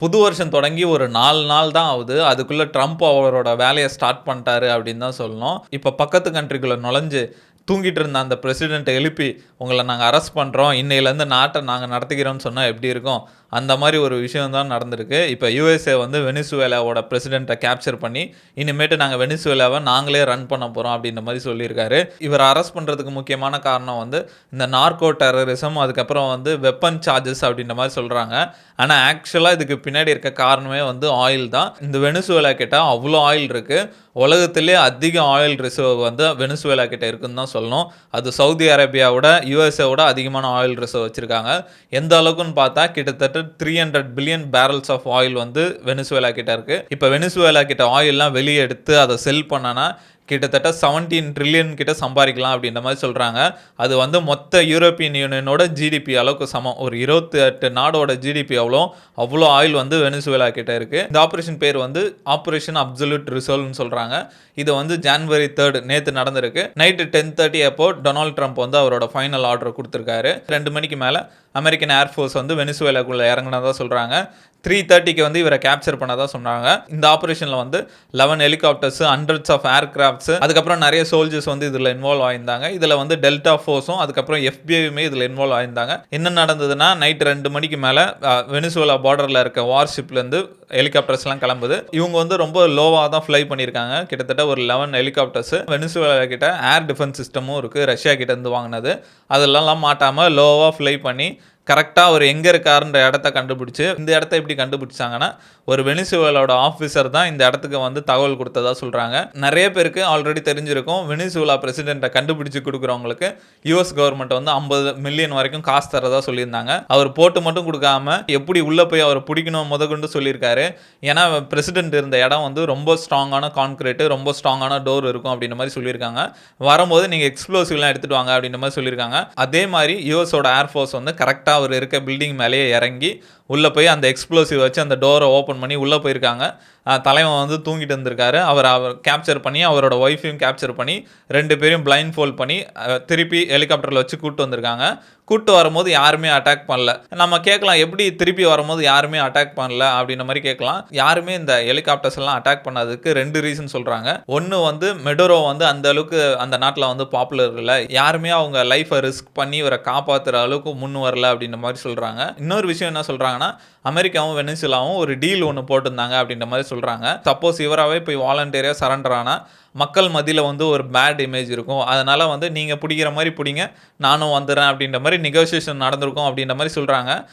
புது வருஷம் தொடங்கி ஒரு 4 நாள் தான் ஆவுது. அதுக்குள்ள ட்ரம்ப் அவரோட வேலைய ஸ்டார்ட் பண்ணிட்டாரு அப்படின்னு தான் சொல்லணும். இப்ப பக்கத்து கண்ட்ரிக்குள்ள நுழைஞ்சு தூங்கிட்டு இருந்த அந்த பிரசிடென்ட்ட எழுப்பி, "உங்கள நாங்க அரெஸ்ட் பண்றோம். இன்னையிலேருந்து நாட்ட நாங்க நடத்திக்கிறோம்னு" சொன்னா எப்படி இருக்கும்? அந்த மாரி ஒரு விஷயம் தான் நடந்திருக்கு. இப்ப யுஎஸ்ஏ வந்து வெனிசுவேலாவோட பிரசிடென்ட்ட கேப்சர் பண்ணி, "இனிமேட்டு நாங்க வெனிசுவேலாவ நாங்களே ரன் பண்ண போறோம்" அப்படின்ற மாரி சொல்லியிருக்காரு. இவர அரெஸ்ட் பண்றதுக்கு முக்கியமான காரணம் வந்து இந்த நார்கோ டெரரிசம், அதுக்கப்புறம் வந்து வெப்பன் சார்ஜஸ் அப்படின்ற மாரி சொல்றாங்க. ஆனா ஆக்சுவலா இதுக்கு பின்னாடி இருக்க காரணமே வந்து ஆயில் தான். இந்த வெனிசுவேலா கிட்ட அவ்ளோ ஆயில் இருக்கு. உலகத்திலேயே அதிக ஆயில் ரிசர்வ் வந்து வெனிசுவேலா கிட்ட இருக்குன்னு தான் சொல்லணும். அது சவுதி அரேபியாவோட, யுஎஸ்ஏவோட அதிகமான ஆயில் ரிசர்வ் வச்சிருக்காங்க. எந்த அளவுக்குன்னு பார்த்தா கிட்டத்தட்ட 300 பில்லியன் பேரல்ஸ் ஆஃப் ஆயில் வந்து வெனிசுவேலா கிட்ட இருக்கு. இப்ப வெனிசுவேலா கிட்ட ஆயில்லாம் வெளிய எடுத்து அத செல் பண்ணனா கிட்டத்தட்ட 17 ட்ரில்லியன் கிட்ட சம்பாரிக்கலாம் அப்படின்ற மாரி சொல்றாங்க. அது வந்து மொத்த யூரோப்பியன் யூனியனோட ஜிடிபி அளவுக்கு சமம். ஒரு 28 நாடோட ஜிடிபி அவ்ளோ ஆயில் வந்து வெனிசுவேலா கிட்ட இருக்கு. இந்த ஆப்பரேஷன் பேர் வந்து ஆப்பரேஷன் அப்சல்யூட் ரிசோல்வ்னு சொல்றாங்க. இது வந்து ஜான்வரி 3 நேத்து நடந்திருக்கு. நைட் 10:30 அப்போ டொனால்ட் ட்ரம்ப் வந்து அவரோட ஃபைனல் ஆர்டர் குடுத்திருக்காரு. 2 மணிக்கு மேல அமெரிக்கன் ஏர் ஃபோர்ஸ் வந்து வெனிசுவேலாக்குள்ள இறங்குனதா சொல்றாங்க. 3:30க்கு வந்து இவர கேப்சர் பண்ணதா சொன்னாங்க. இந்த ஆப்பரேஷன்ல வந்து 11 ஹெலிகாப்டர்ஸ், ஹண்ட்ரட்ஸ் ஆஃப் ஏர்கிராஃப்ட்ஸ், அதுக்கப்புறம் நெறைய சோல்ஜர்ஸ் வந்து இதுல இன்வால்வ் ஆயிருந்தாங்க. இதுல வந்து டெல்டா ஃபோர்ஸும், அதுக்கப்புறம் எஃபிஐயுமே இதுல இன்வால்வ் ஆயிருந்தாங்க. என்ன நடந்ததுன்னா, நைட் 2 மணிக்கு மேல வெனிசுவேலா பார்டர்ல இருக்க வார்ஷிப்ல இருந்து ஹெலிகாப்டர்ஸ்லாம் கிளம்புது. இவங்க வந்து ரொம்ப லோவா தான் ஃப்ளை பண்ணியிருக்காங்க. கிட்டத்தட்ட ஒரு 11 ஹெலிகாப்டர்ஸ். வெனிசுவேலா கிட்ட ஏர் டிஃபென்ஸ் சிஸ்டமும் இருக்கு. ரஷ்யா கிட்ட இருந்து வாங்குனது. அதெல்லாம் மாட்டாம லோவா ஃப்ளை பண்ணி கரெக்ட்டா அவர் எங்க இருக்காருன்ற இடத்த கண்டுபிடிச்சு, இந்த இடத்த எப்படி கண்டுபிடிச்சாங்கன்னா, ஒரு வெனிசுவேலாவோட ஆஃபீசர் தான் இந்த இடத்துக்கு வந்து தகவல் குடுத்ததா சொல்றாங்க. நெறைய பேருக்கு ஆல்ரெடி தெரிஞ்சிருக்கும். வெனிசுவேலா பிரசிடென்ட்ட கண்டுபிடிச்சு குடுக்குறவங்களுக்கு யுஎஸ் கவர்ன்மெண்ட் வந்து 50 மில்லியன் வரைக்கும் காசு தர்றதா சொல்லியிருந்தாங்க. அவர் போட்டு மட்டும் குடுக்காம, எப்படி உள்ள போய் அவர புடிக்கணும் முதற்கொண்டு சொல்லியிருக்காரு. ஏன்னா, பிரசிடென்ட் இருந்த இடம் வந்து ரொம்ப ஸ்ட்ராங்கான கான்கிரீட், ரொம்ப ஸ்ட்ராங்கான டோர் இருக்கும் அப்படின்ற மாரி சொல்லியிருக்காங்க. வரும்போது நீங்க எக்ஸ்ப்ளோசிவ்லாம் எடுத்துட்டு வாங்க அப்படின்ற மாரி சொல்லியிருக்காங்க. அதே மாரி யுஎஸோட ஏர் ஃபோர்ஸ் வந்து கரெக்ட்டா அவர் இருக்க பில்டிங் மேலேயே இறங்கி, உள்ள போய் அந்த எக்ஸ்ப்ளோசிவ் வச்சு அந்த டோர ஓப்பன் பண்ணி உள்ள போயிருக்காங்க. தலைவன் வந்து தூங்கிட்டு இருந்திருக்காரு. அவர் கேப்சர் பண்ணி அவரோட ஒய்ஃபையும் கேப்சர் பண்ணி 2 பேரையும் பிளைண்ட் ஃபோல்ட் பண்ணி திருப்பி ஹெலிகாப்டர்ல வச்சு கூட்டு வந்திருக்காங்க. கூட்டு வரும்போது யாருமே அட்டாக் பண்ணல. நம்ம கேட்கலாம் எப்படி திருப்பி வரும்போது யாருமே அட்டாக் பண்ணல அப்படின்ற மாரி கேட்கலாம். யாருமே இந்த ஹெலிகாப்டர்ஸ் எல்லாம் அட்டாக் பண்ணதுக்கு 2 ரீசன் சொல்றாங்க. ஒண்ணு வந்து மெடோரோ வந்து அந்த அளவுக்கு அந்த நாட்டுல வந்து பாப்புலர் இல்ல. யாருமே அவங்க லைஃப ரிஸ்க் பண்ணி இவர காப்பாத்துற அளவுக்கு முன் வரல அப்படின்ற மாரி சொல்றாங்க. இன்னொரு விஷயம் என்ன சொல்றாங்கன்னா, அமெரிக்காவும் வெனிசுலாவும் ஒரு டீல் ஒண்ணு போட்டிருந்தாங்க அப்படின்ற மாரி சொல்றாங்க. சப்போஸ் இவராவே போய் வாலண்டரியா சரண்டர் ஆனா மக்கள் மத்தியில வந்து ஒரு பேட் இமேஜ் இருக்கும். அதனால வந்து நீங்க புடிக்கிற மாரி புடிங்க. நானும் வந்துர்றேன் அப்படின்ற மாரி நெகோசியேஷன் நடந்திருக்கும் அப்படின்ற மாரி சொல்றாங்க.